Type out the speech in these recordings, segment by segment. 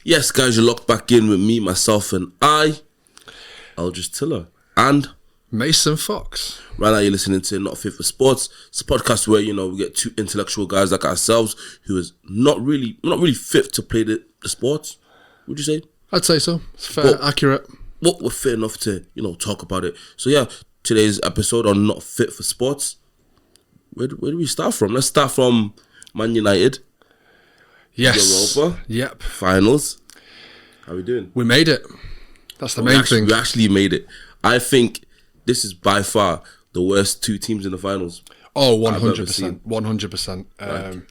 Yes, guys, you're locked back in with me, myself, and Eldridge Tiller, and Mason Fox. Right now, you're listening to Not Fit for Sports. It's a podcast where we get two intellectual guys like ourselves who is not really fit to play the sports. Would you say? I'd say so. It's fair, accurate. But we're fit enough to talk about it. So yeah, today's episode on Not Fit for Sports. Where do we start from? Let's start from Man United. Yes. Europa. Yep. Finals. How we doing? We made it. That's the main thing. We actually made it. I think this is by far the worst two teams in the finals. Oh, 100%. 100%.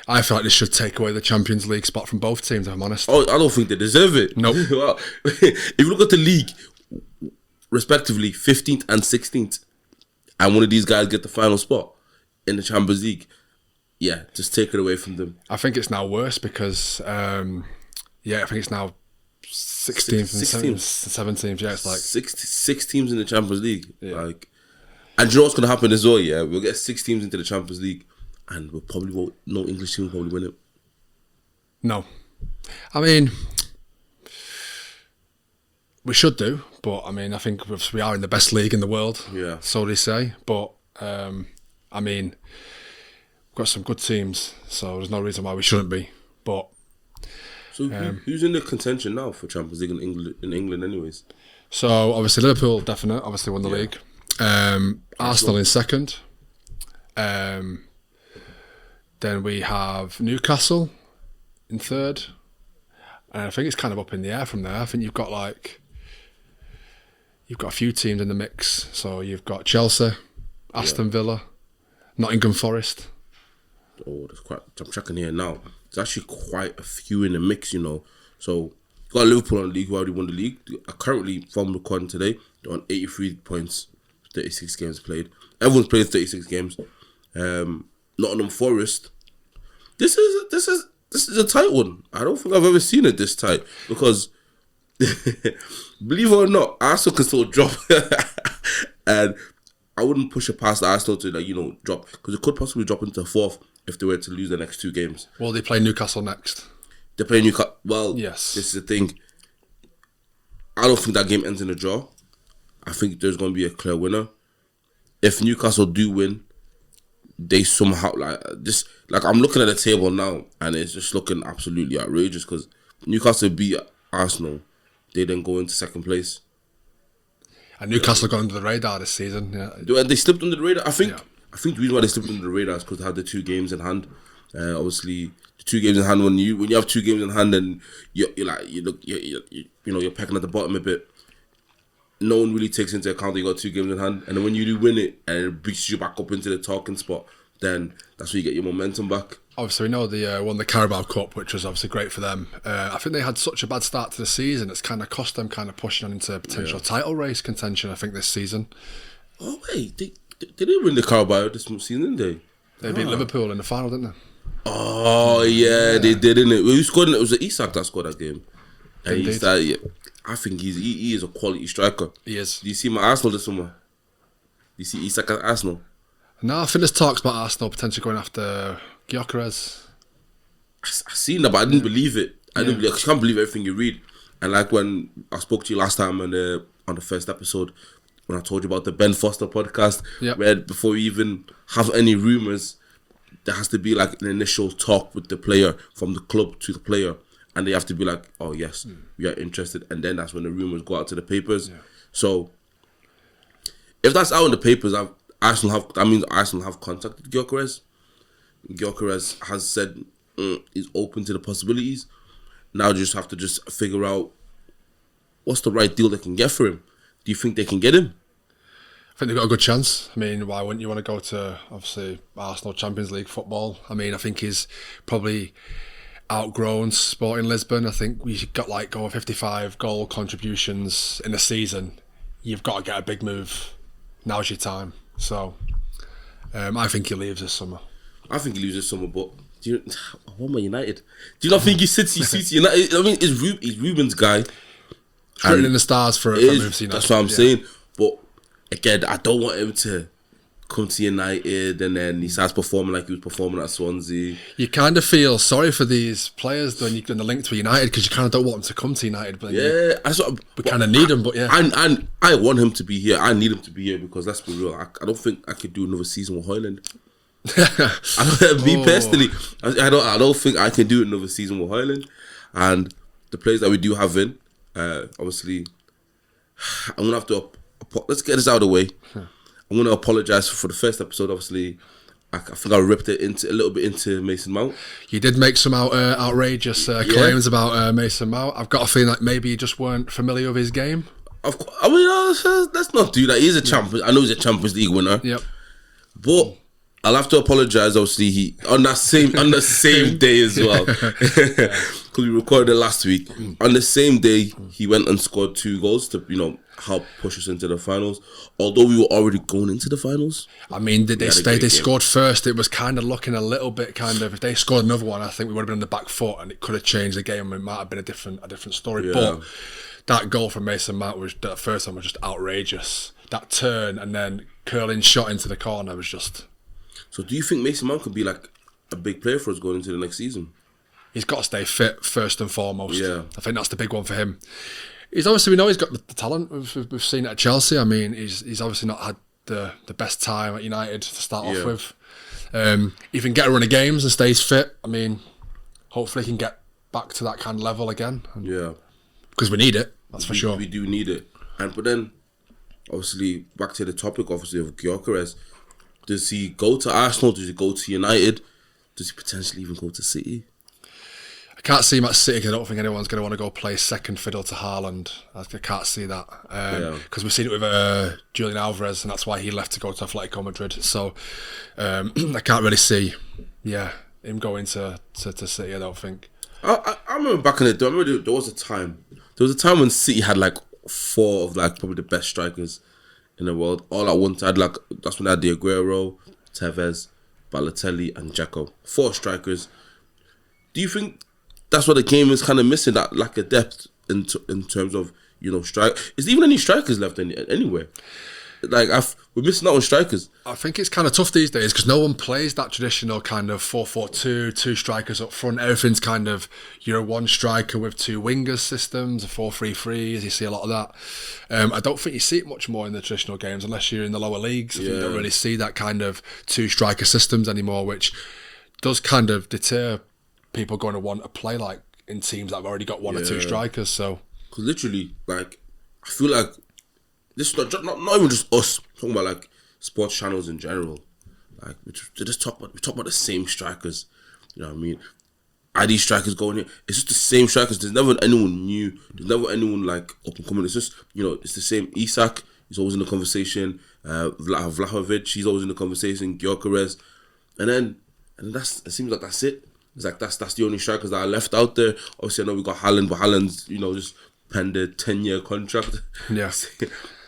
I feel like this should take away the Champions League spot from both teams, if I'm honest. Oh, I don't think they deserve it. No. Nope. If you look at the league, respectively, 15th and 16th, and one of these guys get the final spot in the Champions League, yeah, just take it away from them. I think it's now worse because, I think it's now 6 teams and 7 teams. Yeah, it's like six teams in the Champions League. Yeah. And do you know what's going to happen as well? Yeah, we'll get 6 teams into the Champions League, and no English team will probably win it. No, I mean, we should do, but I mean, I think we are in the best league in the world. Yeah, so they say. But I mean, we've got some good teams, so there's no reason why we shouldn't be. But so who's in the contention now for Champions League in England, anyways? So obviously Liverpool, definite, obviously won the league. Arsenal in second. Then we have Newcastle in third, and I think it's kind of up in the air from there. I think you've got a few teams in the mix. So you've got Chelsea, Aston Villa, Nottingham Forest. Oh, I'm checking here now. There's actually quite a few in the mix, So you've got Liverpool on the league, who already won the league. Currently, from recording today, they're on 83 points, 36 games played. Everyone's played 36 games. Nottingham Forest. This is a tight one. I don't think I've ever seen it this tight because, believe it or not, Arsenal can still drop, and I wouldn't push it past Arsenal to drop because it could possibly drop into 4th if they were to lose the next 2 games. Well, they play Newcastle next. They play Newcastle. Well, yes. This is the thing. I don't think that game ends in a draw. I think there's going to be a clear winner. If Newcastle do win, they somehow I'm looking at the table now and it's just looking absolutely outrageous because Newcastle beat Arsenal. They then go into 2nd place. And Newcastle got under the radar this season. Yeah. They slipped under the radar. I think the reason why they slipped under the radar is because they had the 2 games in hand. Obviously, the 2 games in hand when you have 2 games in hand and you're pecking at the bottom a bit. No one really takes into account that you got 2 games in hand, and then when you do win it and it boosts you back up into the talking spot, then that's where you get your momentum back. Obviously, we know they won the Carabao Cup, which was obviously great for them. I think they had such a bad start to the season; it's kind of cost them pushing on into potential title race contention. I think this season. Oh wait, they didn't win the Carabao this season, didn't they? They beat Liverpool in the final, didn't they? Oh yeah, they did, didn't it? Who scored? It was Isak that scored that game. And I think he is a quality striker. He is. Do you see my Arsenal this summer? Do you see Isak at Arsenal? No, I think there's talks about Arsenal potentially going after Gyökeres. I seen that, but I didn't believe it. I can't believe everything you read. And like when I spoke to you last time on the first episode, when I told you about the Ben Foster podcast, where before we even have any rumours, there has to be like an initial talk with the player, from the club to the player. And they have to be like, oh yes, we are interested. And then that's when the rumours go out to the papers. Yeah. So, if that's out in the papers, Arsenal have contacted Gyökeres. Gyökeres has said he's open to the possibilities. Now you just have to figure out what's the right deal they can get for him. Do you think they can get him? I think they've got a good chance. I mean, why wouldn't you want to go to, obviously, Arsenal Champions League football? I mean, I think he's probably outgrown Sporting Lisbon. I think we got over 55 goal contributions in a season. You've got to get a big move. Now's your time. So I think he leaves this summer. I think he leaves this summer, but what about United? Do you not think he sits United? I mean, he's Ruben's guy. It's written in the stars for moves. That's what I'm saying. But again, I don't want him to come to United, and then he starts performing like he was performing at Swansea. You kind of feel sorry for these players when you're linked to United, because you kind of don't want them to come to United. But we kind of need them. But yeah, I want him to be here. I need him to be here because let's be real. I don't think I could do another season with Højlund. Me personally, I don't think I can do another season with Højlund. And the players that we do have in, obviously, I'm gonna have to. Let's get this out of the way. I'm going to apologise for the first episode. Obviously, I think I ripped it a little bit into Mason Mount. You did make some outrageous claims about Mason Mount. I've got a feeling like maybe you just weren't familiar with his game. Of course, I mean, let's not do that. He's a champion. I know he's a Champions League winner. Yep. But I'll have to apologise. Obviously, he on the same day as well, because we recorded it last week. On the same day, he went and scored 2 goals to help push us into the finals. Although we were already going into the finals. I mean, they scored first. It was kind of looking a little bit if they scored another one, I think we would have been on the back foot, and it could have changed the game. It might have been a different story. Yeah. But that goal from Mason Mount that first time was just outrageous. That turn and then curling shot into the corner was just. So do you think Mason Mount could be like a big player for us going into the next season? He's got to stay fit first and foremost. Yeah. I think that's the big one for him. He's obviously, we know he's got the talent. We've seen it at Chelsea. I mean, he's obviously not had the best time at United to start off with. He can get a run of games and stays fit. I mean, hopefully he can get back to that kind of level again. Because we need it, that's for sure. We do need it. But then, obviously, back to the topic, obviously, of Gyökeres. Does he go to Arsenal? Does he go to United? Does he potentially even go to City? I can't see him at City because I don't think anyone's going to want to go play second fiddle to Haaland. I can't see that. Because we've seen it with Julian Alvarez, and that's why he left to go to Atletico Madrid. So I can't really see him going to City, I don't think. I remember back in the day, there was a time when City had like 4 of like probably the best strikers in the world all at once. That's when I had the Aguero, Tevez, Balotelli, and Dzeko. 4 strikers. Do you think that's what the game is kind of missing? That lack of depth in terms of strike. Is there even any strikers left anywhere? Like we're missing out on strikers. I think it's kind of tough these days because no one plays that traditional kind of 4-4-2, 2 strikers up front. Everything's kind of you're a 1 striker with 2 wingers systems, a 4-3-3. As you see a lot of that. I don't think you see it much more in the traditional games unless you're in the lower leagues. I think you don't really see that kind of 2 striker systems anymore, which does kind of deter people going to want to play like in teams that have already got 1 or 2 strikers. So, because literally, like I feel like. This is not even just us. I'm talking about like sports channels in general. Like we talk about the same strikers. You know what I mean? Are these strikers going here? It's just the same strikers. There's never anyone new. There's never anyone like up and coming. It's just it's the same. Isak is always in the conversation. Vlahovic, he's always in the conversation. Gyökeres, and it seems like that's it. It's like that's the only strikers that are left out there. Obviously, I know we got Haaland, but Haaland's just penned a 10-year contract. Yeah.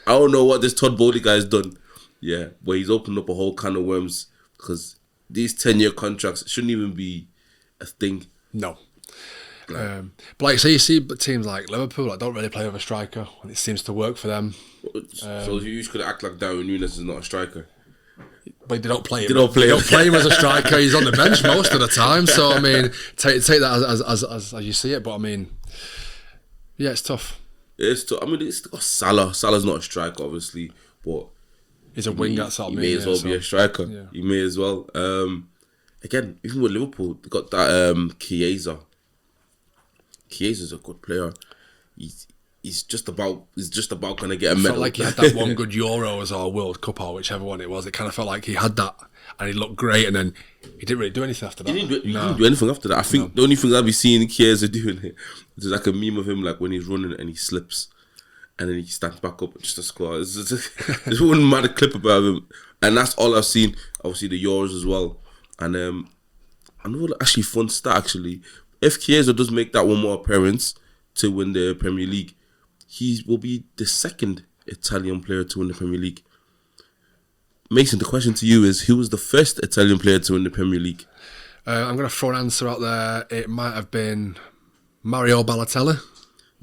I don't know what this Todd Bowley guy's done. Yeah, where he's opened up a whole can of worms because these 10-year contracts shouldn't even be a thing. No. But like you see teams like Liverpool that don't really play with a striker and it seems to work for them. So you could act like Darwin Núñez is not a striker. But they don't play him. They don't play him as a striker. He's on the bench most of the time. So I mean, take that as you see it. But I mean, yeah, it's tough. It's tough. I mean, it's got Salah. Salah's not a striker, obviously, but he's a winger. He may as well be a striker. Yeah. He may as well. Again, even with Liverpool, they got that Chiesa. Chiesa's a good player. He's just about going to get a medal. Felt like he had that one good Euros or World Cup or whichever one it was. It kind of felt like he had that and he looked great, and then he didn't really do anything after that. He didn't do anything after that. I think the only thing I'll be seeing Chiesa doing it is like a meme of him, like when he's running and he slips and then he stands back up just to score. There's one mad clip about him, and that's all I've seen. Obviously the Euros as well, and I know actually fun stat actually. If Chiesa does make that one more appearance to win the Premier League, he will be the 2nd Italian player to win the Premier League. Mason, the question to you is, who was the first Italian player to win the Premier League? I'm going to throw an answer out there. It might have been Mario Balotelli.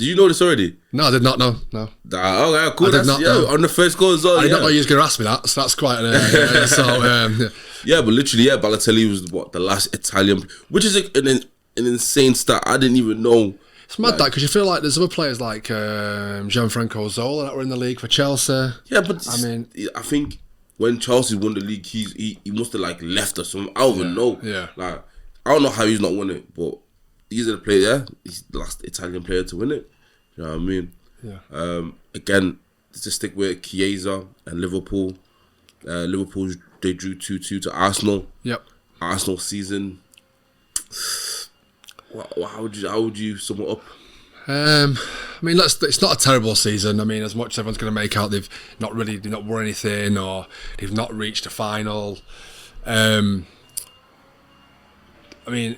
Did you know this already? No, I did not know. No. Okay, cool. I did not know. On the first goal as well. I did not know you was going to ask me that. So that's quite an. Yeah, but literally, Balotelli was the last Italian, which is an insane stat. I didn't even know. It's mad that because you feel like there's other players like Gianfranco Zola that were in the league for Chelsea. Yeah, but I think when Chelsea won the league, he must have like left or something. I don't even know. Yeah. Like I don't know how he's not won it, but he's the player. Yeah, he's the last Italian player to win it. You know what I mean? Yeah. Again, to stick with Chiesa and Liverpool. Liverpool, they drew 2-2 to Arsenal. Yep. Arsenal season. How would you sum it up? I mean, it's not a terrible season. I mean, as much as everyone's going to make out, they've not won anything or they've not reached a final. I mean,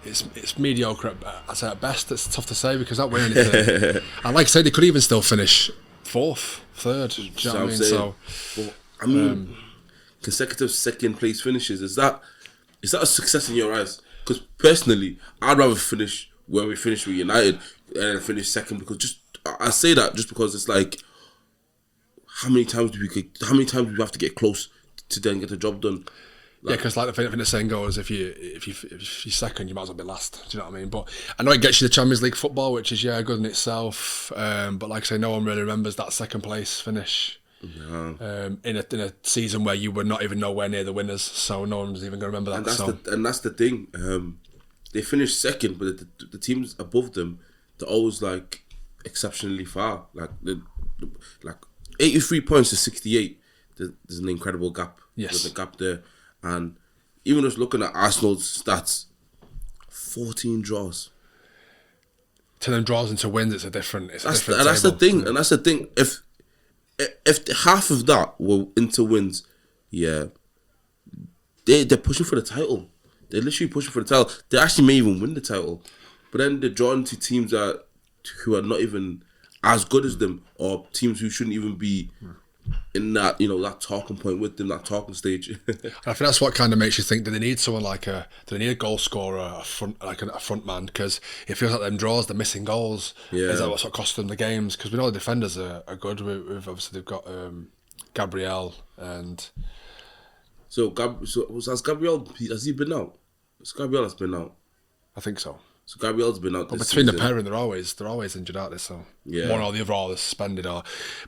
it's mediocre at best. It's tough to say because they don't win anything. And like I said, they could even still finish fourth, third. Do you know what I mean? Consecutive second place finishes, is that a success in your eyes? Because personally, I'd rather finish where we finished with United and finish second, because I say that just because it's like, how many times do we have to get close to then get the job done? Like, because I think the saying goes, if you're second, you might as well be last. Do you know what I mean? But I know it gets you the Champions League football, which is good in itself. But like I say, no one really remembers that second place finish. Yeah. In a season where you were not even nowhere near the winners, so no one's even going to remember that. And that's the thing. They finished second, but the teams above them, they're always like exceptionally far. Like 83 points to 68. There's an incredible gap. Yes, there's a gap there, and even just looking at Arsenal's stats, 14 draws. To them draws into wins, it's a different. That's the thing, and that's the thing. If half of that were into wins, they're pushing for the title. They're literally pushing for the title. They actually may even win the title, but then they're drawn to teams who are not even as good as them, or teams who shouldn't even be in that that talking point with them, that talking stage. I think that's what kind of makes you think that they need someone do they need a goal scorer, a front man, because it feels like them draws, they're missing goals. Yeah, is that what's cost them the games? Because we know the defenders are good. We've obviously they've got Gabriel and. So has Gabriel? Has he been out? Gabriel has been out. I think so. So Gabriel's been out. But between the pair, they're always injured, aren't they? So one or the other, or they're suspended. But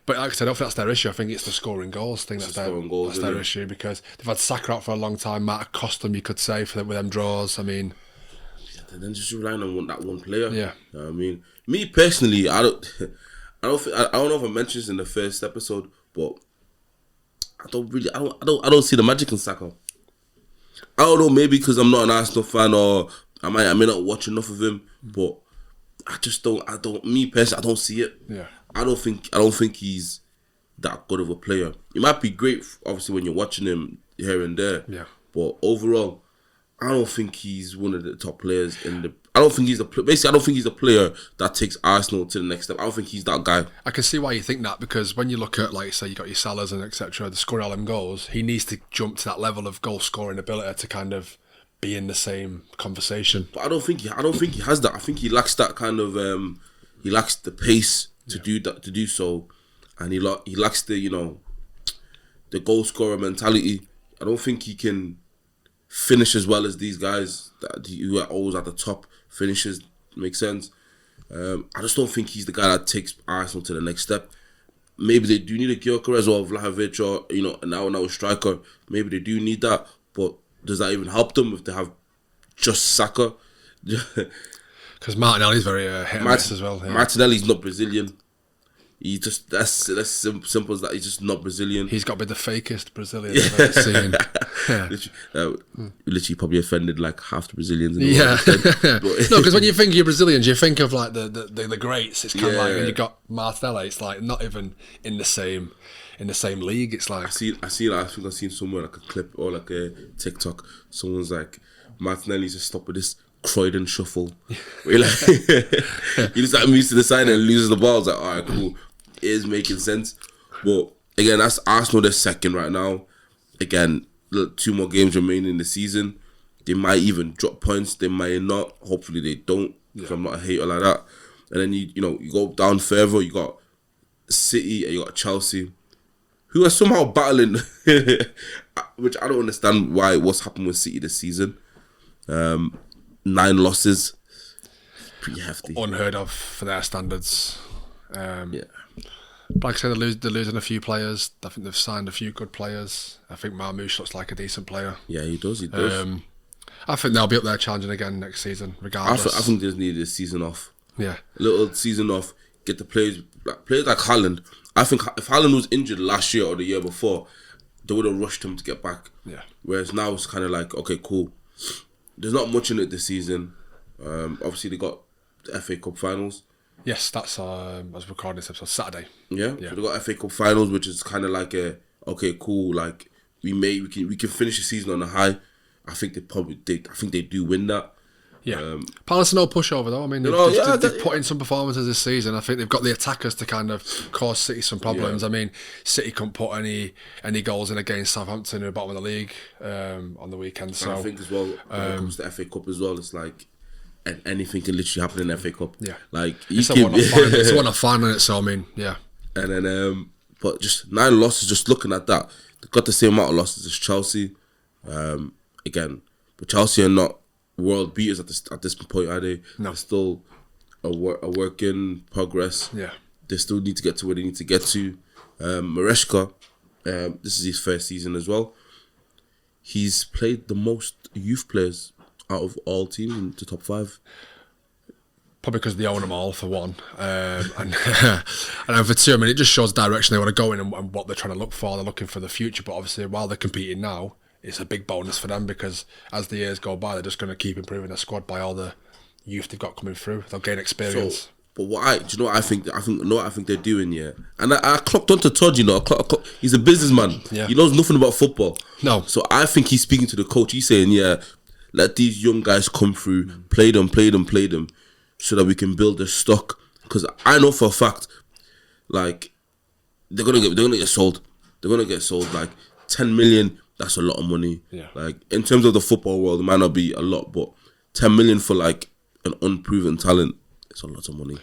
like I said, I don't think that's their issue. I think it's the scoring goals thing that's their issue, because they've had Saka out for a long time. Might have cost them, you could say, with them draws. I mean, then just relying on that one player. Yeah. You know what I mean, me personally, I don't know if I mentioned this in the first episode, but I don't see the magic in Saka. I don't know, maybe because I'm not an Arsenal fan, or I may not watch enough of him, but me personally, I don't see it. Yeah. I don't think he's that good of a player. He might be great, obviously, when you're watching him here and there. Yeah. But overall, I don't think he's one of the top players I don't think he's a player that takes Arsenal to the next step. I don't think he's that guy. I can see why you think that, because when you look at, like, say, you got your Salahs and etc., the scoring all them goals, he needs to jump to that level of goal scoring ability to kind of be in the same conversation. But I don't think he has that. I think he lacks that kind of he lacks the pace to do so, and he lacks the the goal scorer mentality. I don't think he can finish as well as these guys who are always at the top. Finishes, make sense. I just don't think he's the guy that takes Arsenal to the next step. Maybe they do need a Gyökeres or Vlahovic, or an now striker. Maybe they do need that, but does that even help them if they have just Saka? Because Martinelli's very hit and miss as well. Yeah. Martinelli's not Brazilian. He just that's simple as that. He's just not Brazilian. He's got to be the fakest Brazilian I've ever seen. Yeah. Literally probably offended like half the Brazilians. Yeah. No, because when you think you're Brazilians, you think of like the greats. It's kind of like when you got Martinelli. It's like not even in the same league. It's like I think I've seen somewhere like a clip or like a TikTok. Someone's like, Martinelli needs to stop with this Croydon shuffle. Where he just like moves to the side and loses the ball. It's like, alright, cool. It is making sense. But again, that's Arsenal. They're second right now. Again, 2 more games remaining in the season. They might even drop points. They might not. Hopefully they don't, because I'm not a hater like that. and then you go down further. You got City and you got Chelsea, who are somehow battling, which I don't understand what's happened with City this season. 9 losses, pretty hefty, unheard of for their standards. Yeah. Like I said, they're losing a few players. I think they've signed a few good players. I think Marmoush looks like a decent player. Yeah, he does. I think they'll be up there challenging again next season, regardless. I think they just need a season off. Yeah. A little season off, get the players like Haaland. I think if Haaland was injured last year or the year before, they would have rushed him to get back. Yeah. Whereas now it's kind of like, okay, cool. There's not much in it this season. Obviously, they got the FA Cup finals. Yes, that's I was recording this episode Saturday. Yeah. So they got FA Cup finals, which is kind of like okay, cool. Like we can finish the season on a high. I think they do win that. Yeah. Palace are no pushover though. I mean, they've put in some performances this season. I think they've got the attackers to kind of cause City some problems. Yeah. I mean, City couldn't put any goals in against Southampton, who are bottom of the league, on the weekend. So I think as well, when it comes to FA Cup as well, it's like anything can literally happen in the FA Cup. Yeah. Like it's a one-off final in it. So I mean, yeah. And then, but just 9 losses. Just looking at that, they've got the same amount of losses as Chelsea. Again, but Chelsea are not world beaters at this point, are they? No. They're still a work in progress. Yeah. They still need to get to where they need to get to. Maresca, this is his first season as well. He's played the most youth players out of all teams in the top 5. Probably because they own them all, for one. And for 2, I mean, it just shows the direction they want to go in and what they're trying to look for. They're looking for the future, but obviously while they're competing now, it's a big bonus for them because as the years go by, they're just going to keep improving their squad by all the youth they've got coming through. They'll gain experience. So, but do you know what I think? I think they're doing, yeah. And I clocked onto Todd. He's a businessman. Yeah. He knows nothing about football. No. So I think he's speaking to the coach. He's saying, yeah, let these young guys come through, play them, so that we can build the stock. Because I know for a fact, like they're gonna get sold. They're gonna get sold. Like 10 million. That's a lot of money. Yeah. Like in terms of the football world, it might not be a lot, but 10 million for like an unproven talent, it's a lot of money.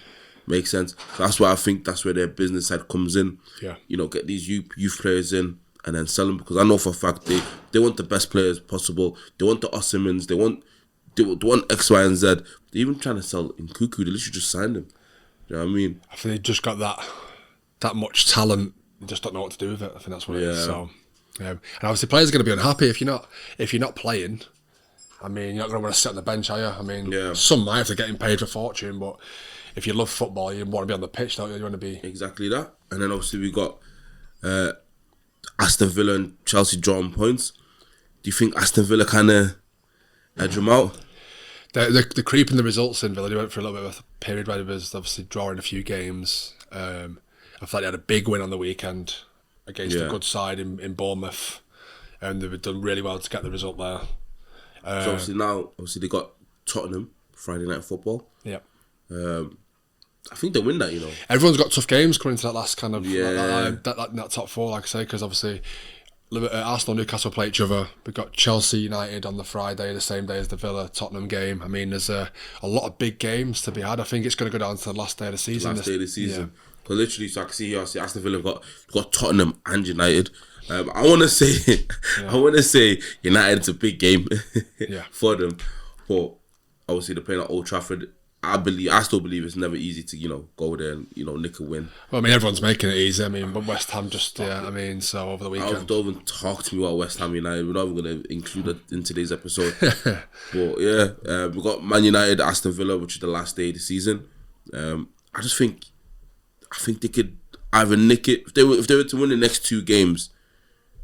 Makes sense. So that's why I think that's where their business side comes in. Yeah. Get these youth players in and then sell them, because I know for a fact they want the best players possible. They want the Osimhens. They want X, Y, and Z. They're even trying to sell Nkuku. They literally just signed him. You know what I mean? I think they just got that much talent. They just don't know what to do with it. I think that's what it is. So. And obviously players are going to be unhappy if you're not playing. I mean, you're not going to want to sit on the bench, are you? I mean, some might if they're getting paid for fortune, but if you love football, you want to be on the pitch, don't you? You want to be... Exactly that. And then obviously we got Aston Villa and Chelsea drawing points. Do you think Aston Villa kind of edge them out? They're creeping the results in Villa. They went for a little bit of a period where they was obviously drawing a few games. I thought they had a big win on the weekend against a good side in Bournemouth, and they've done really well to get the result there. So obviously they got Tottenham Friday Night Football. Yeah. I think they win that, Everyone's got tough games coming into that last kind of that top 4, like I say, because obviously Arsenal and Newcastle play each other. We've got Chelsea United on the Friday, the same day as the Villa Tottenham game. I mean, there's a lot of big games to be had. I think it's going to go down to the last day of the season. Yeah. Because literally, so I can see here, Aston Villa got Tottenham and United. I want to say United's a big game for them, but obviously they're playing at Old Trafford. I still believe it's never easy to go there and nick a win. Well, I mean, everyone's making it easy. I mean, but West Ham so over the weekend. Don't even talk to me about West Ham United. We're not even going to include it in today's episode. But yeah, we've got Man United, Aston Villa, which is the last day of the season. I think they could either nick it if they were to win the next 2 games,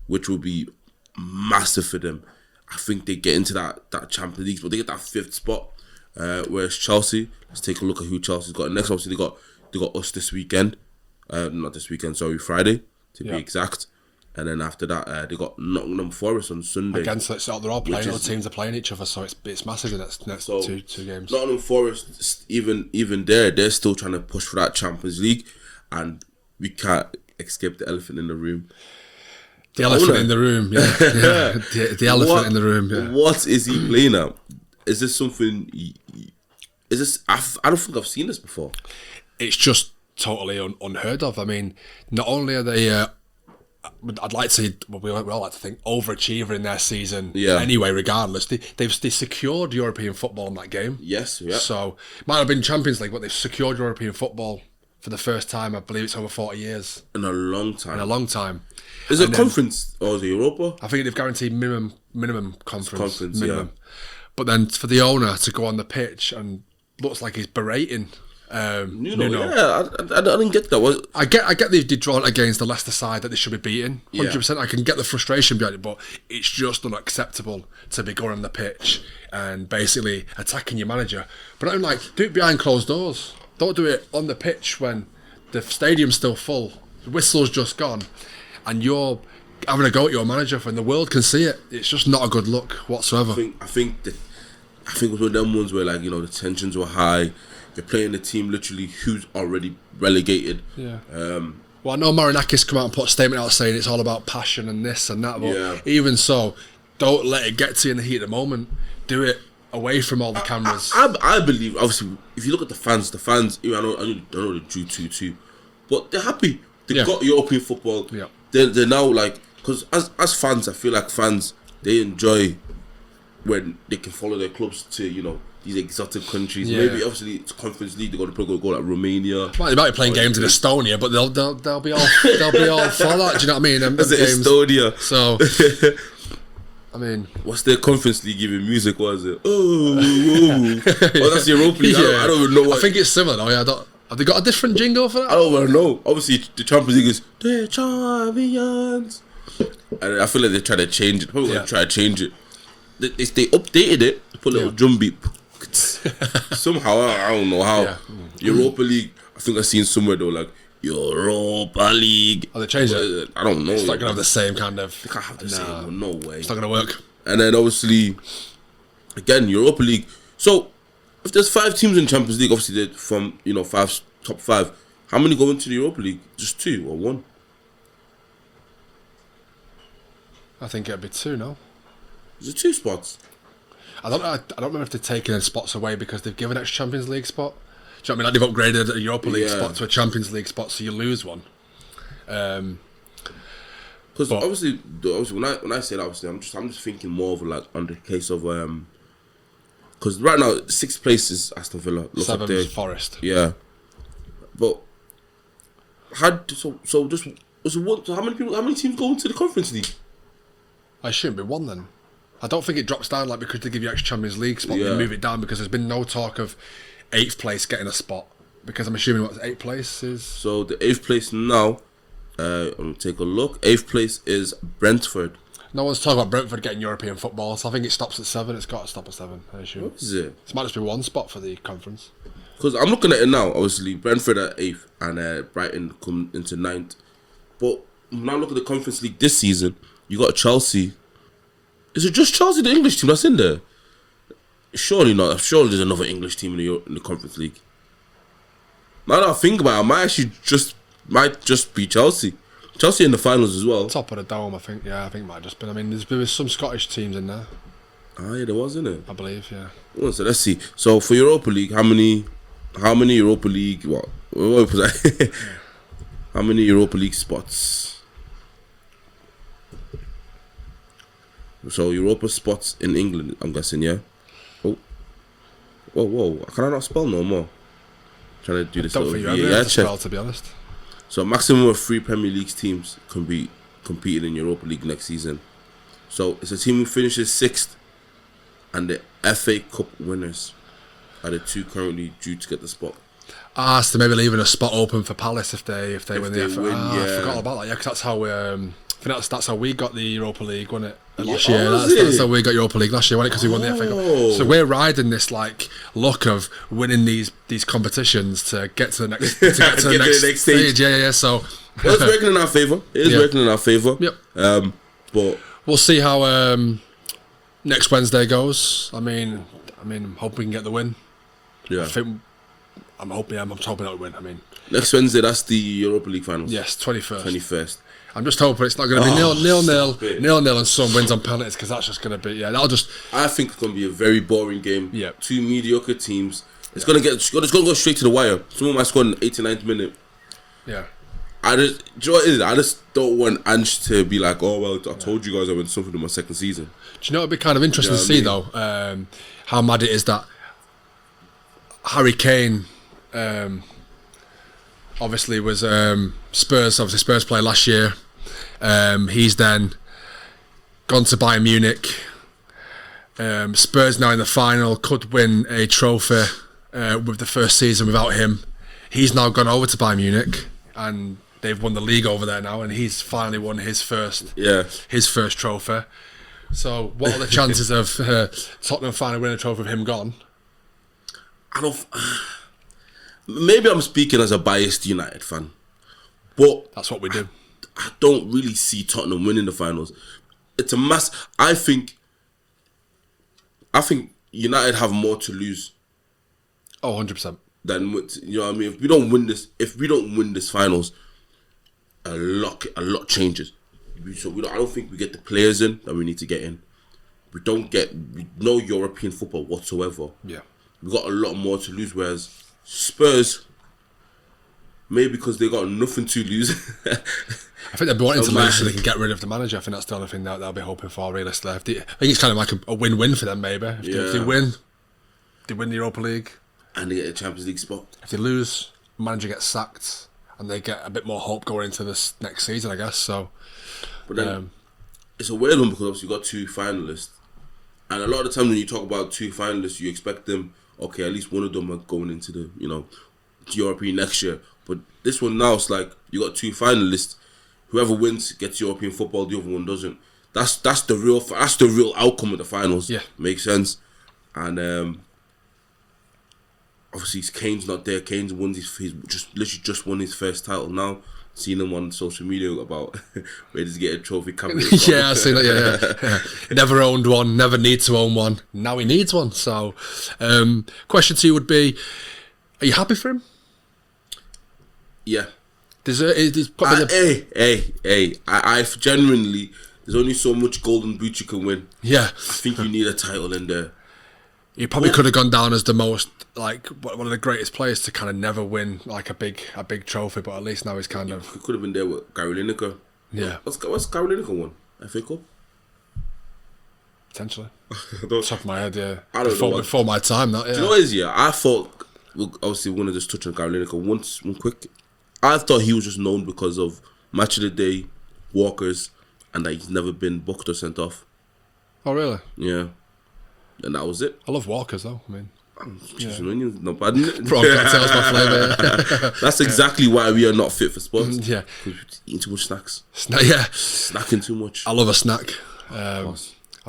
which will be massive for them. I think they get into that Champions League, but they get that 5th spot. Whereas Chelsea, let's take a look at who Chelsea's got next. Obviously, they got us this weekend. Not this weekend, sorry, Friday to be exact. And then after that, they got Nottingham Forest on Sunday. Against they're all playing. Other teams are playing each other, so it's massive in the next two games. Nottingham Forest, even they're still trying to push for that Champions League, and we can't escape the elephant in the room. The elephant in the room, yeah. The elephant in the room, yeah. What is he playing at? Is this something? Is this? I don't think I've seen this before. It's just totally unheard of. I mean, not only are they, I'd like to say, we all like to think, overachiever in their season. Yeah. Anyway, regardless, they secured European football in that game. Yes. Yeah. So it might have been Champions League, but they've secured European football for the first time. I believe it's over 40 years. In a long time. Is it conference or is it Europa? I think they've guaranteed minimum conference. Minimum. Yeah. But then for the owner to go on the pitch and looks like he's berating Nuno. Yeah, I didn't get that. I get they've drawn against the Leicester side that they should be beating. 100%. I can get the frustration behind it, but it's just unacceptable to be going on the pitch and basically attacking your manager. But I'm like, do it behind closed doors. Don't do it on the pitch when the stadium's still full, the whistle's just gone, and you're having a go at your manager when the world can see it. It's just not a good look whatsoever. I think it was one of them ones where, like, you know, the tensions were high. You're playing a team literally who's already relegated. Yeah. Well, I know Marinakis come out and put a statement out saying it's all about passion and this and that, but even so, don't let it get to you in the heat of the moment. Do it away from all the cameras. I believe, obviously, if you look at the fans, I know they drew 2-2, but they're happy. They've got European football. Yeah. They're now, like, because as fans, I feel like fans, they enjoy when they can follow their clubs to, you know, these exotic countries. Yeah. Maybe obviously it's Conference League. They're going to go like Romania. They might be playing games in Estonia, but they'll be all for that. Do you know what I mean? That's Estonia. So, I mean, what's their Conference League giving music? What is it? Oh, that's Europa League. Yeah. I don't even know. I think it's similar. though. Yeah, have they got a different jingle for that? I don't even know. Obviously, the Champions League is the champions, and I feel like they're trying to change it. Probably going to try to change it. They updated it. Put a little drum beat. Somehow, I don't know how. Yeah. Europa League, I think I've seen somewhere though, like Europa League. Oh, they changed it? I don't know. It's not going to have the same kind of... They can't have the same. No way. It's not going to work. And then obviously, again, Europa League. So, if there's 5 teams in Champions League, obviously they're from, you know, top 5. How many go into the Europa League? Just 2 or 1? I think it'd be 2, no? Is it 2 spots? I don't know if they've taken spots away because they've given extra Champions League spot. Do you know what I mean? Like they've upgraded a Europa League spot to a Champions League spot, so you lose one. Because obviously, when I say that, obviously, I'm just thinking more of like on the case of because right now 6th place is Aston Villa, 7th is Forest. Yeah, but how many teams go into the Conference League? I shouldn't be 1 then. I don't think it drops down like because they give you extra Champions League spot, they move it down because there's been no talk of 8th place getting a spot. Because I'm assuming what 8th place is. So the 8th place now, I'm gonna take a look. 8th place is Brentford. No one's talking about Brentford getting European football, so I think it stops at 7. It's got to stop at 7, I assume. What is it? It might just be 1 spot for the conference. Because I'm looking at it now, obviously Brentford at 8th and Brighton come into 9th. But now look at the Conference League this season. You got Chelsea. Is it just Chelsea, the English team that's in there? Surely not. Surely there's another English team in the Conference League. Now that I think about it, might just be Chelsea. Chelsea in the finals as well. Top of the dome, I think. Yeah, I think it might have just been. I mean, there's some Scottish teams in there. Ah, yeah, there was, isn't it? I believe, yeah. Well, so let's see. So for Europa League, how many Europa League? What was that? How many Europa League spots? So Europa spots in England, I'm guessing, yeah. Whoa! Can I not spell no more? Trying to do this. Don't think you ever spell, to be honest. So a maximum of 3 Premier League teams can be competing in Europa League next season. So it's a team who finishes 6th, and the FA Cup winners are the 2 currently due to get the spot. So maybe leaving a spot open for Palace if they win the FA. I forgot about that. Yeah, because that's how that's how we got the Europa League, wasn't it? Last year, that's how we got Europa League last year, wasn't it? Because we won the FA Cup. So we're riding this like luck of winning these competitions to get to the next next stage. Yeah. So it's working in our favour. It is working in our favour. Yep. But we'll see how next Wednesday goes. I mean, I'm hoping we can get the win. Yeah. I'm hoping that we win. I mean, next Wednesday, that's the Europa League finals. Yes, 21st. I'm just hoping it's not going to be nil-nil and some wins on penalties, because that's just going to be that'll just. I think it's going to be a very boring game. Yeah. 2 mediocre teams. It's gonna go straight to the wire. Someone might score in the 89th minute. Yeah. Do you know what it is? I just don't want Ange to be like, oh well, I told you guys I went something in my second season. Do you know it'd be kind of interesting to see though, how mad it is that Harry Kane, obviously was Spurs player last year. He's then gone to Bayern Munich. Spurs now in the final, could win a trophy with the first season without him. He's now gone over to Bayern Munich and they've won the league over there now, and he's finally won his first trophy. So what are the chances of Tottenham finally winning a trophy with him gone? Maybe I'm speaking as a biased United fan, but that's what we do. I don't really see Tottenham winning the finals. It's a mass. I think United have more to lose. Oh, 100%. Than, you know what I mean? If we don't win this finals, a lot changes. So I don't think we get the players in that we need to get in. We don't get no European football whatsoever. Yeah, we got a lot more to lose. Whereas Spurs, maybe because they got nothing to lose. I think they'll be wanting to lose so they can get rid of the manager. I think that's the only thing that they'll be hoping for, realistically. I think it's kind of like a win-win for them, maybe. If they win the Europa League. And they get a Champions League spot. If they lose, the manager gets sacked and they get a bit more hope going into this next season, I guess. So, but then it's a weird one because obviously you got two finalists. And a lot of the time when you talk about two finalists, you expect them, okay, at least one of them are going into the, European next year. But this one now, it's like you got two finalists. Whoever wins gets European football, the other one doesn't. That's the real outcome of the finals. Yeah, makes sense. And obviously Kane's not there. Kane's won he's just won his first title now. Seen him on social media about ready to get a trophy coming. Yeah, I see that. Yeah. Never owned one. Never need to own one. Now he needs one. So, question to you would be: are you happy for him? Yeah. I genuinely, there's only so much golden boot you can win. Yeah. I think you need a title in there. He probably could have gone down as the most, one of the greatest players to kind of never win like a big trophy, but at least now he's kind of. He could have been there with Gary Lineker. Yeah. What's Gary Lineker won? FA Cup? Potentially. Top of my head, yeah. I don't know. Before my time, that. Yeah. Do you know what it is? Yeah, I thought. Obviously, we want to just touch on Gary Lineker one quick. I thought he was just known because of Match of the Day, walkers, and that he's never been booked or sent off. Oh really? Yeah. And that was it. I love walkers though. I mean, not bad. Cocktails, my flavour. That's exactly why we are not fit for sports. Yeah, eating too much snacks. Snacking too much. I love a snack. I'm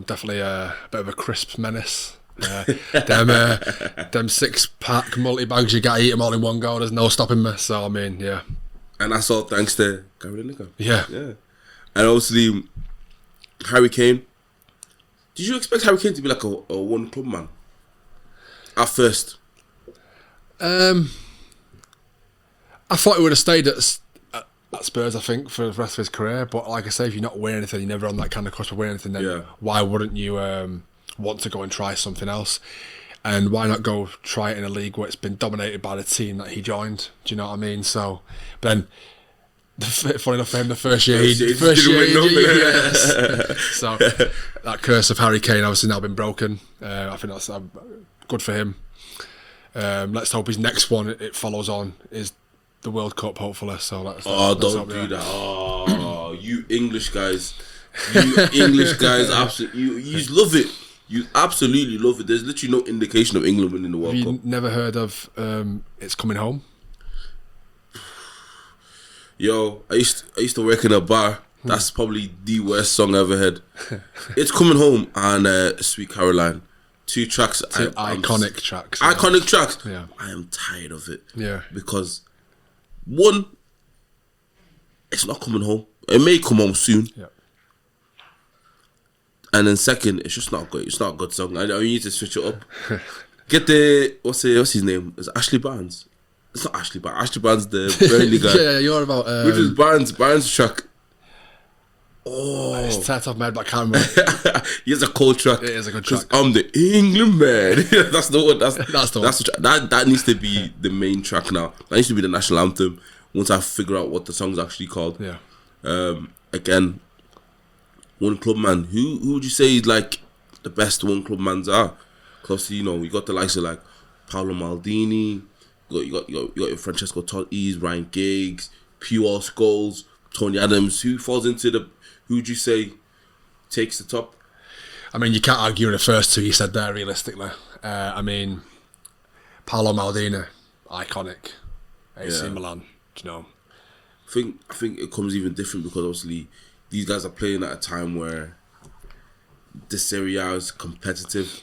definitely a bit of a crisp menace. Them 6-pack multi-bags, you gotta eat them all in one go. There's no stopping me. So I mean, yeah. And that's all thanks to Gary Lineker. Yeah. And obviously Harry Kane. Did you expect Harry Kane to be like a one club man at first? I thought he would have stayed at Spurs, I think, for the rest of his career. But like I say, if you're not winning anything, you're never on that kind of cusp of winning anything, then why wouldn't you want to go and try something else? And why not go try it in a league where it's been dominated by the team that he joined? Do you know what I mean? So, but then, funny enough for him, the first year, so that curse of Harry Kane obviously now been broken. I think that's good for him. Let's hope his next one it follows on is the World Cup, hopefully. So let's don't do that. Oh, you English guys, absolutely, you love it. You absolutely love it. There's literally no indication of England winning the World Cup. Have you never heard of It's Coming Home? Yo, I used to work in a bar. That's probably the worst song I ever heard. It's Coming Home and Sweet Caroline. Two tracks. Iconic tracks. Iconic tracks. Yeah. I am tired of it. Yeah. Because, one, it's not coming home. It may come home soon. Yeah. And then second, it's just not good. It's not a good song. I know you need to switch it up. Get the what's his name? It's Ashley Barnes. It's not Ashley Barnes. Ashley Barnes, the Burnley guy. Yeah, you're about which is Barnes track. Oh, it's set off my head, but I can't remember. he has a cold track. It is a good track. I'm the England man. That's the one. That's the one. That needs to be the main track now. That needs to be the national anthem. Once I figure out what the song's actually called. Yeah. Again, one club man. Who would you say is like the best one club mans are? Because we got the likes of like Paolo Maldini. You got your Francesco Totti, Ryan Giggs, Pure Scholes, Tony Adams. Who falls into the? Who would you say takes the top? I mean, you can't argue in the first two you said there. Realistically, I mean, Paolo Maldini, iconic. AC Milan. I think it comes even different because obviously these guys are playing at a time where the Serie A is competitive,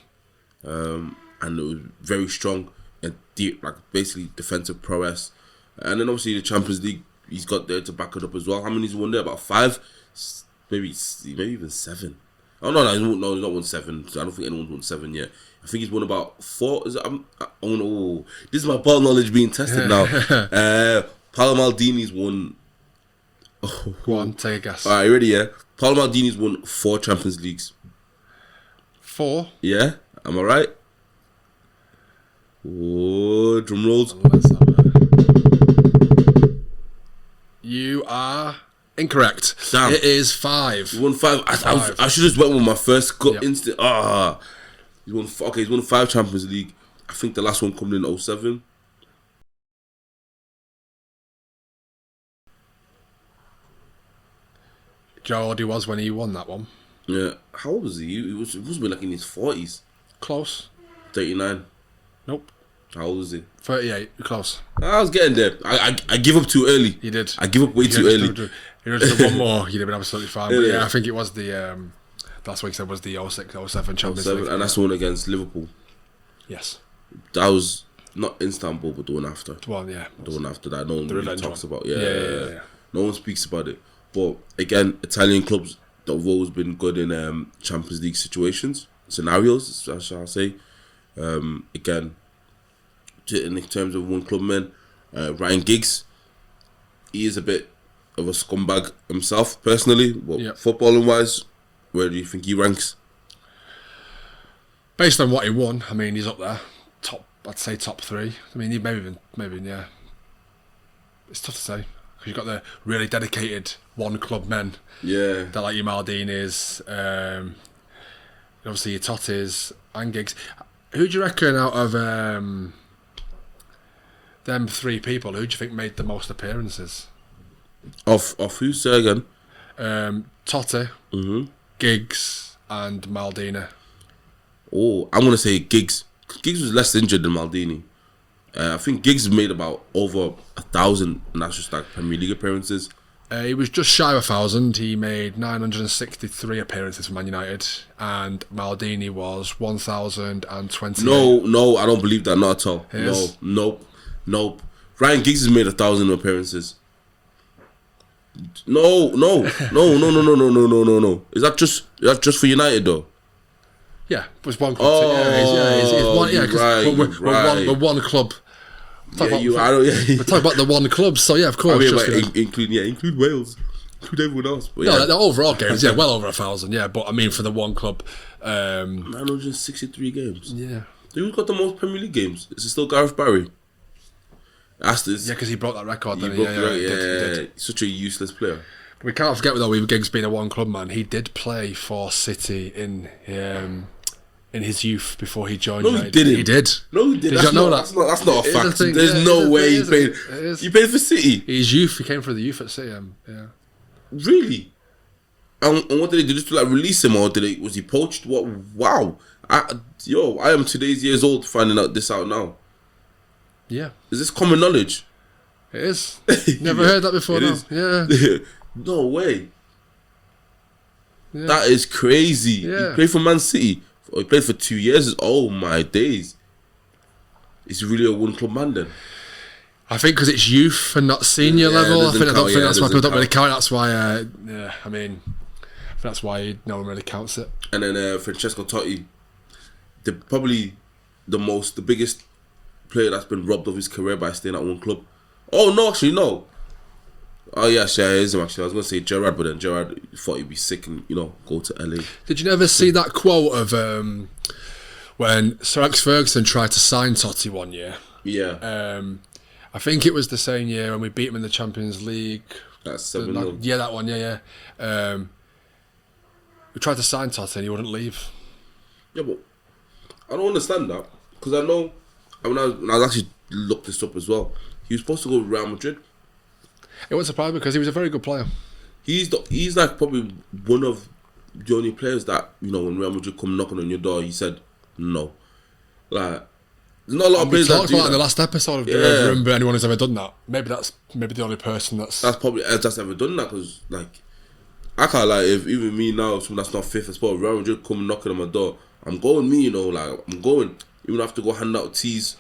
and it was very strong and deep, like basically defensive prowess. And then obviously the Champions League, he's got there to back it up as well. How many he's won there? About 5, maybe even 7. Oh no, he's not won 7. So I don't think anyone's won 7 yet. I think he's won about 4. Is it? This is my ball knowledge being tested now. Paolo Maldini's won. Go on, take a guess. Alright, ready? Yeah. Paolo Maldini's won 4 Champions Leagues. 4? Yeah, am I right? Oh, drum rolls. You are incorrect. Damn. It is 5. He won 5. I should have just went with my first gut instinct. He's won 5 Champions League. I think the last one coming in 07. Do you know how old he was when he won that one? Yeah. How old was he? He must be like in his 40s. Close. 39. Nope. How old is he? 38. Close. I was getting there. I give up too early. You did. I give up way too early. You just done one more. You'd have been absolutely fine. But yeah, I think it was the... that's what you said was the 06-07 Champions League. And that's the one against Liverpool. Yes. That was not Istanbul, but the one after. The one, yeah. The one after that. No one really talks about. Yeah. No one speaks about it. But again, Italian clubs that have always been good in Champions League scenarios, shall I say. Again, in terms of one club men, Ryan Giggs, he is a bit of a scumbag himself, personally. But footballing wise, where do you think he ranks? Based on what he won, I mean, he's up there. I'd say top 3. I mean, maybe yeah. It's tough to say. Because you've got the really dedicated one club men. Yeah. That like your Maldinis, obviously your Tottis and Giggs. Who do you reckon out of them 3 people, who do you think made the most appearances? Of who, say again? Totti, Giggs and Maldini. Oh, I'm going to say Giggs. Giggs was less injured than Maldini. I think Giggs made about over 1,000, and that's just like Premier League appearances. He was just shy of 1,000. He made 963 appearances for Man United, and Maldini was 1,020. No, I don't believe that. Not at all. Nope. Ryan Giggs has made 1,000 appearances. No. Is that just for United though? Yeah, it was one club. We're one club. We're talking about the one club, so yeah, of course. Include Wales, include everyone else. But the overall games, well over 1,000, but I mean for the one club, 963 games. Yeah. Who's got the most Premier League games? Is it still Gareth Barry? Because he broke that record. He did. Such a useless player. We can't forget though, with Giggs being a one club man, he did play for City in his youth before he joined. No, he didn't. He did. No, he didn't. That's not a fact. There's no way he played. He played for City. His youth. He came for the youth at City. Yeah. Really? And what did they do? Just to release him, or was he poached? What? Wow. I am today's years old finding out now. Yeah. Is this common knowledge? It is. Never heard that before. Yeah. No way. Yeah. That is crazy. Yeah. He played for Man City. He played for 2 years. Oh my days. Is he really a one club man then? I think because it's youth and not senior level. I don't think that's why people don't really count. That's why. I think that's why no one really counts it. And then Francesco Totti, probably the biggest player that's been robbed of his career by staying at one club. Oh no, actually no. Oh yeah, sure, it is him actually. I was gonna say Gerrard, but then Gerrard thought he'd be sick and go to LA. Did you never see that quote of when Sir Alex Ferguson tried to sign Totti one year? Yeah. I think it was the same year when we beat him in the Champions League. That's 7-0. Yeah, that one. Yeah. We tried to sign Totti and he wouldn't leave. Yeah, but I don't understand that because I know. When I was actually looked this up as well. He was supposed to go to Real Madrid. It wasn't surprising because he was a very good player. He's like probably one of the only players that when Real Madrid come knocking on your door, he said no. Like there's not a lot of players that do that. We talked about in the last episode of Do you remember anyone who's ever done that? Maybe that's the only person that's probably that's ever done that because like I can't like if even me now someone that's not fifth as well, Real Madrid come knocking on my door, I'm going like I'm going. Even have to go hand out teas.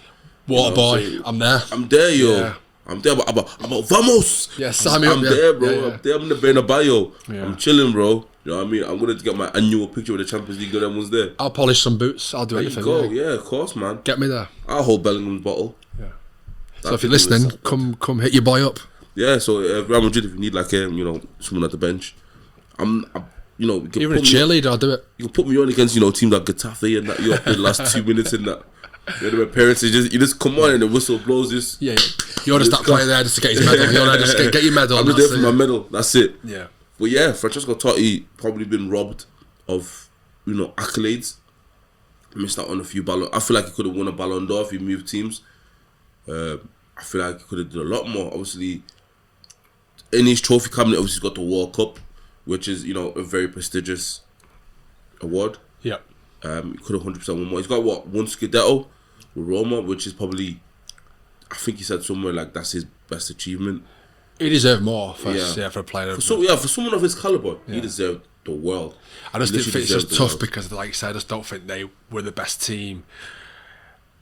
Water boy, I'm there. I'm there, yo. Yeah. I'm there, but vamos. Yes, I'm there, bro. Yeah. I'm there. I'm in the Bernabeu. Yeah. I'm chilling, bro. You know what I mean? I'm gonna get my annual picture with the Champions League. Them ones there. I'll polish some boots. I'll do anything. There you go. Yeah, of course, man. Get me there. I'll hold Bellingham's bottle. Yeah. So if you're listening, come hit your boy up. Yeah. So Real Madrid, if you need like someone at the bench, I'm you can even a cheerleader, I'll do it. You can put me on against teams like Getafe and that. You up in the last 2 minutes in that. My parents you just come on and the whistle blows this. Yeah. You're just that player there just to get his medal. You're there just to get your medal. I'm just there for my medal. That's it. Yeah. But yeah, Francesco Totti probably been robbed of accolades. Missed out on a few Ballon. I feel like he could have won a Ballon d'Or if he moved teams. I feel like he could have done a lot more. Obviously, in his trophy cabinet, obviously he's got the World Cup, which is a very prestigious award. Yeah. He could have 100% won more. He's got one Scudetto with Roma, which is probably, I think he said somewhere like that's his best achievement. He deserved more for a player. For someone of his caliber, he deserved the world. I just think it's just tough because, like you said, I just don't think they were the best team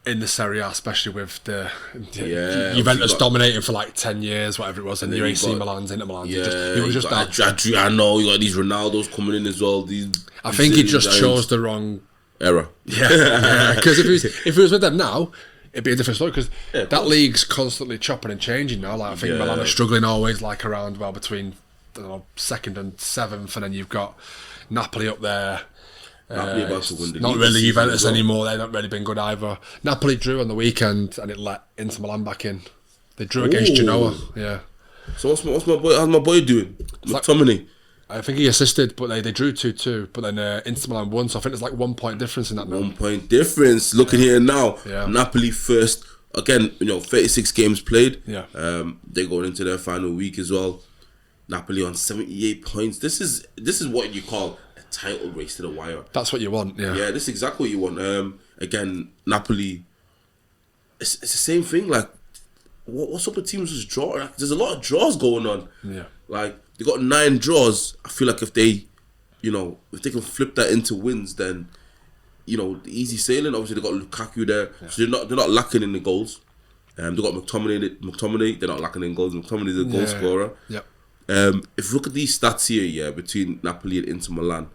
in the Serie A, especially with the Juventus dominating for like 10 years, whatever it was, and the AC Milan's, Inter Milan's. It was just that. Adriano, you got these Ronaldos coming in as well. I think he just chose the wrong era. Yeah, because if he was with them now, it'd be a different story. Because that league's constantly chopping and changing now. Like I think Milan are struggling always, like around between second and seventh, and then you've got Napoli up there. Napoli about to win the not really Juventus anymore. They've not really been good either. Napoli drew on the weekend, and it let Inter Milan back in. They drew against Genoa. Yeah. So what's my boy? How's my boy doing? McTominay. I think he assisted, but they drew 2-2. But then Inter Milan won, so I think there's like 1 point difference in that. 1 point difference. Looking here now, Napoli first. Again, 36 games played. Yeah. They're going into their final week as well. Napoli on 78 points. This is what you call a title race to the wire. That's what you want. Yeah. Yeah, this is exactly what you want. Again, Napoli. It's the same thing. Like, what's up with teams with draw? Like, there's a lot of draws going on. Yeah. Like, they got 9 draws. I feel like if they can flip that into wins, then easy sailing. Obviously, they got Lukaku there, so they're not lacking in the goals. They got McTominay. They're not lacking in goals. McTominay's a goal scorer. Yep. If you look at these stats here, between Napoli and Inter Milan,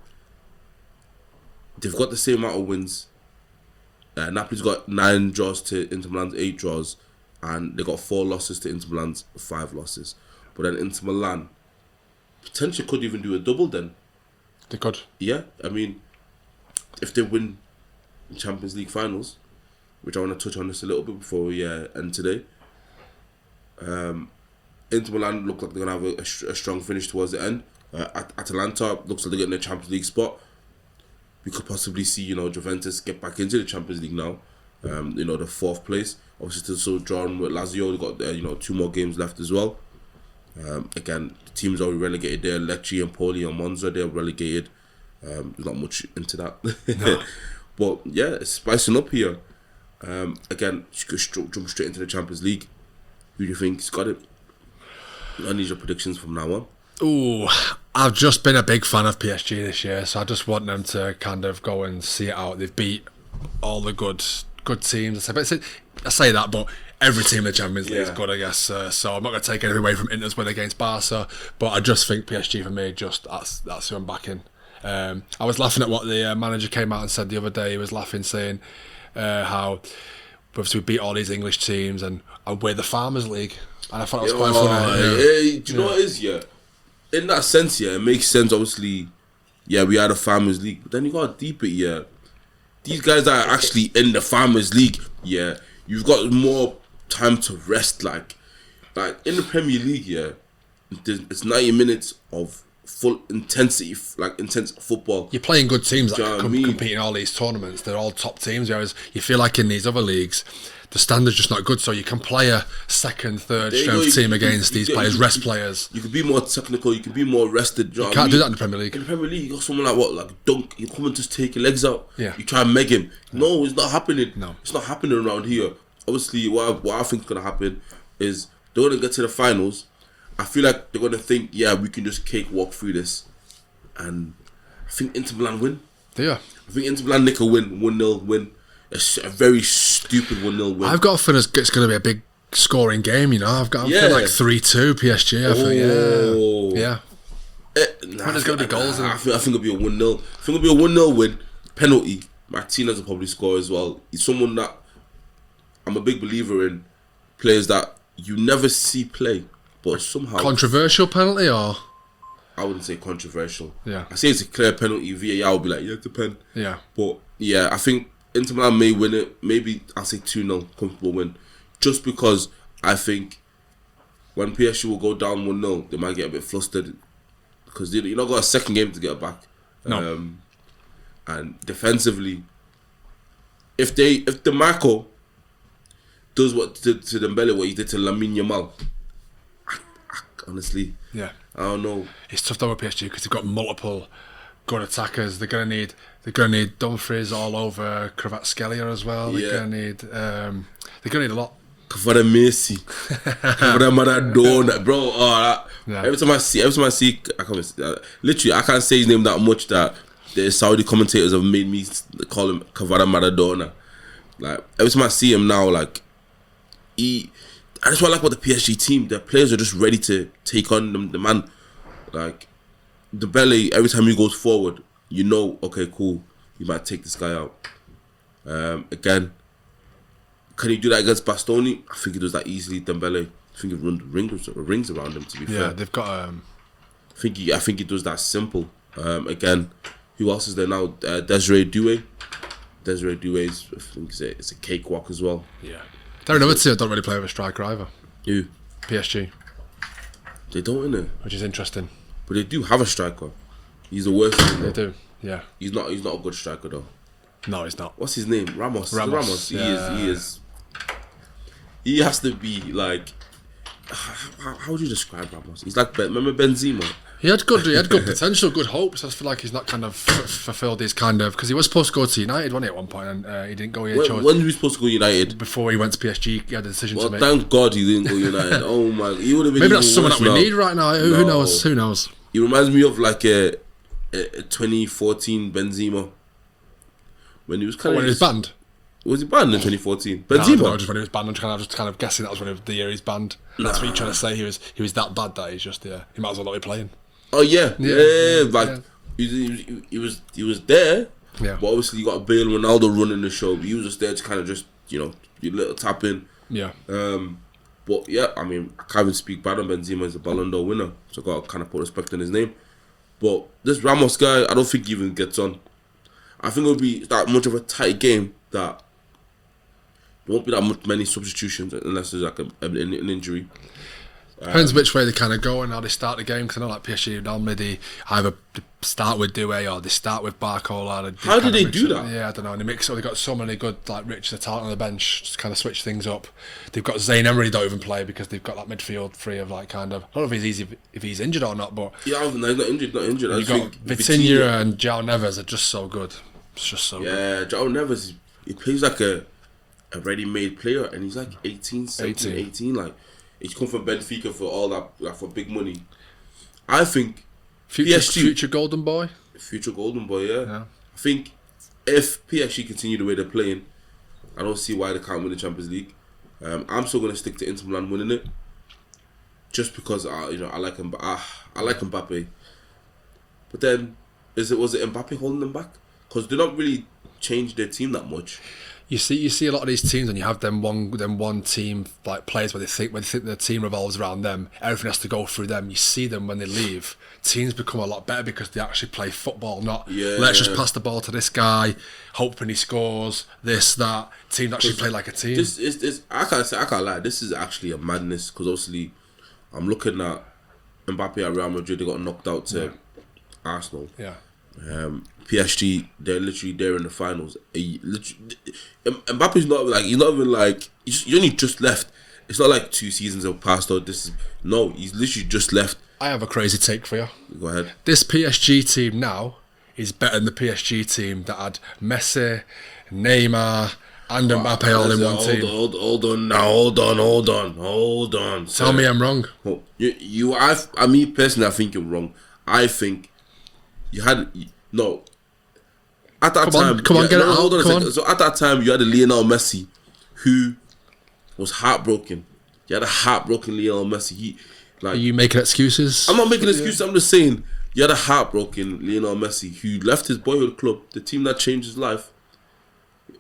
they've got the same amount of wins. Napoli's got 9 draws to Inter Milan's 8 draws, and they got 4 losses to Inter Milan's 5 losses. But then Inter Milan potentially could even do a double then. They could. Yeah, I mean, if they win the Champions League finals, which I want to touch on this a little bit before we end today. Inter Milan look like they're going to have a strong finish towards the end. Atalanta looks like they're getting a Champions League spot. We could possibly see, Juventus get back into the Champions League now. The 4th place. Obviously still drawn with Lazio. They've got 2 more games left as well. Again, the teams are relegated there. Lecce, Empoli and Monza, they're relegated. There's not much into that. No. But yeah, it's spicing up here. Again, you could jump straight into the Champions League. Who do you think's got it? I need your predictions from now on. Ooh, I've just been a big fan of PSG this year, so I just want them to kind of go and see it out. They've beat all the good teams. I say that, but every team in the Champions League is good, I guess. So I'm not going to take anything away from Inter's win against Barca, but I just think PSG for me, that's who I'm backing. I was laughing at what the manager came out and said the other day. He was laughing, saying how obviously we beat all these English teams and and we're the Farmers League. And I thought that was quite funny. Do you know what it is? Yeah, in that sense, yeah, it makes sense. Obviously, yeah, we are the Farmers League, but then you gotta deep it. Yeah, these guys that are actually in the Farmers League, yeah, you've got more time to rest. Like in the Premier League, yeah, it's 90 minutes of full intensity, like intense football. You're playing good teams that compete in all these tournaments. They're all top teams. Whereas you feel like in these other leagues, the standard's just not good. So you can play a second, third strength team against these players, rest players. You can be more technical. You can be more rested. You can't do that in the Premier League. In the Premier League, you got someone like Dunk. You come and just take your legs out. Yeah. You try and meg him. No, it's not happening. No, it's not happening around here. Obviously, what I think is gonna happen is they're gonna get to the finals. I feel like they're gonna think, yeah, we can just cakewalk through this, and I think Inter Milan win. Yeah, I think Inter Milan nick a win, 1-0 win. A very stupid 1-0 win. I've got a feeling it's going to be a big scoring game. You know, I'm feeling like 3-2 PSG. I think, yeah. There's going to be goals. I think it'll be a 1-0. I think it'll be a 1-0 win. Penalty. Martinez will probably score as well. He's someone that I'm a big believer in. Players that you never see play, but somehow controversial penalty, or I wouldn't say controversial. Yeah, I say it's a clear penalty. VAR will be like, yeah, it's a pen. Yeah, but yeah, I think Inter Milan may win it. Maybe I'll say 2-0, comfortable win. Just because I think when PSG will go down 1-0, they might get a bit flustered because you not got a second game to get back. No. And defensively, if DeMarco does what to Dembele what he did to Lamine Yamal, I honestly, yeah, I don't know. It's tough though with PSG because they've got multiple good attackers. They're gonna need Dumfries all over Kvaratskhelia as well. They're gonna need a lot. Messi, Maradona, bro. Every time I see, literally, I can't say his name that much that the Saudi commentators have made me call him Kvara Maradona. Like every time I see him now, like that's what I like about the PSG team. Their players are just ready to take on the man. Like Dembele, every time he goes forward, you know, okay, cool, you might take this guy out. Again, can he do that against Bastoni? I think he does that easily. Dembele, I think he runs rings around him. To be fair, they've got. I think he does that simple. Again, who else is there now? Desiree Doué. Desiree Doué is, I think it's a cakewalk as well. Yeah, there are another two that don't really play with a striker either. Who? PSG. They don't, innit? Which is interesting. But they do have a striker. He's the worst. They do. Yeah. He's not a good striker though. No, he's not. What's his name? Ramos. He is. He has to be like. How would you describe Ramos? He's like, remember Benzema? He had good potential, good hopes. I feel like he's not kind of fulfilled his kind of, because he was supposed to go to United, wasn't he, at one point, and he didn't go. When was he supposed to go United? Before he went to PSG, he had a decision to make. Thank God he didn't go United. Oh my, he would have been. Maybe that's someone that we need right now. Who knows? Who knows? He reminds me of like a 2014 Benzema when he was when he was banned. Was he banned in 2014? Benzema? No, just when he was banned. I'm just kind of guessing that was when the year he's banned. That's what you're trying to say. He was that bad that he's just he might as well not be playing. Oh yeah. Like he was there. Yeah. But obviously you got Bale, Ronaldo running the show. He was just there to kind of just your little tap in. Yeah. But yeah, I mean I can't even speak bad on Benzema as a Ballon d'Or winner, so I got to kind of put respect on his name. But this Ramos guy, I don't think he even gets on. I think it'll be that much of a tight game that there won't be that many substitutions unless there's like an injury. Depends which way they kind of go and how they start the game. Because I know like PSG normally they either start with Doué or they start with Barcola. How do they do that? Yeah, I don't know. And they mix up. They've got so many good like rich talent on the bench. Just kind of switch things up. They've got Zayn Emery don't even play because they've got that midfield free of like kind of. I don't know if he's injured or not, but yeah, he's not injured. You've got Vitinha and João Neves are just so good. It's just so good. Yeah, João Neves, he plays like a ready-made player, and he's like 18. Like he's come from Benfica for all that, like for big money. I think future golden boy. Yeah. I think if PSG continue the way they're playing, I don't see why they can't win the Champions League. I'm still gonna stick to Inter Milan winning it, just because I like him. I like Mbappe, but then was it Mbappe holding them back? Because they don't really change their team that much. You see a lot of these teams, and you have them one team like players where they think the team revolves around them, everything has to go through them. You see them when they leave. Teams become a lot better because they actually play football, not let's just pass the ball to this guy, hoping he scores, this, that. Teams actually play like a team. I can't lie, this is actually a madness, because obviously I'm looking at Mbappe at Real Madrid. They got knocked out to Arsenal. Yeah. PSG, they're literally there in the finals. Mbappe's not like, he's not even like, he's only just left. It's not like 2 seasons have passed or he's literally just left. I have a crazy take for you. Go ahead. This PSG team now is better than the PSG team that had Messi, Neymar, and Mbappe all in one team. Hold on. Tell me I'm wrong. Me personally, I think you're wrong. I think you had at that time. Come on, get it out. Hold on a second. So at that time, you had a Lionel Messi who was heartbroken. You had a heartbroken Lionel Messi. Are you making excuses? I'm not making excuses. I'm just saying you had a heartbroken Lionel Messi who left his boyhood club, the team that changed his life.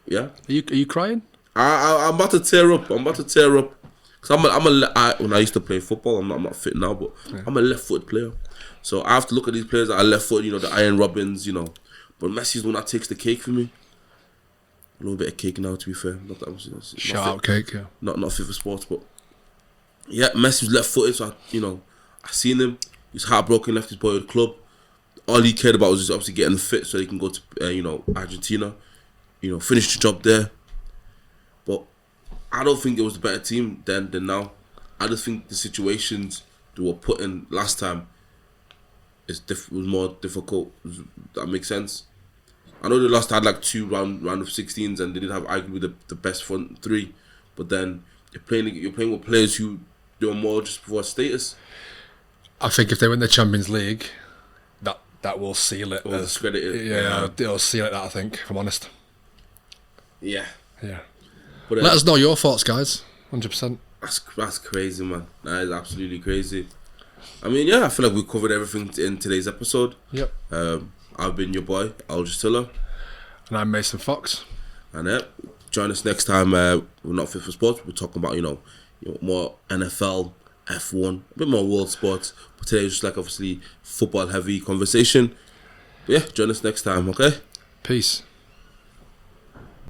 Yeah. Are you crying? I'm about to tear up. Cause when I used to play football, I'm not fit now, but I'm a left-footed player. So I have to look at these players that are left-footed, the Iron Robins, But Messi's the one that takes the cake for me. A little bit of cake now, to be fair. Not that much. Shout out cake, yeah. Not fit for sports, but yeah, Messi was left-footed, so I seen him. He's heartbroken, left his boyhood club. All he cared about was just obviously getting fit so he can go to Argentina, finish the job there. But I don't think it was a better team then than now. I just think the situations they were put in last time was more difficult. That makes sense. I know they had like 2 round of 16s and they didn't have arguably the best front 3, but then you're playing with players who do more just for status. I think if they win the Champions League, that will seal it. Discredit it. Yeah, it'll seal it. That, I think, if I'm honest. Yeah. But let us know your thoughts, guys. 100%. That's crazy, man. That is absolutely crazy. I mean, I feel like we covered everything in today's episode. Yep. I've been your boy, Aldous Tiller. And I'm Mason Fox. And join us next time. We're not fit for sports. We're talking about, more NFL, F1, a bit more world sports. But today is just like obviously football heavy conversation. But yeah, join us next time, okay? Peace.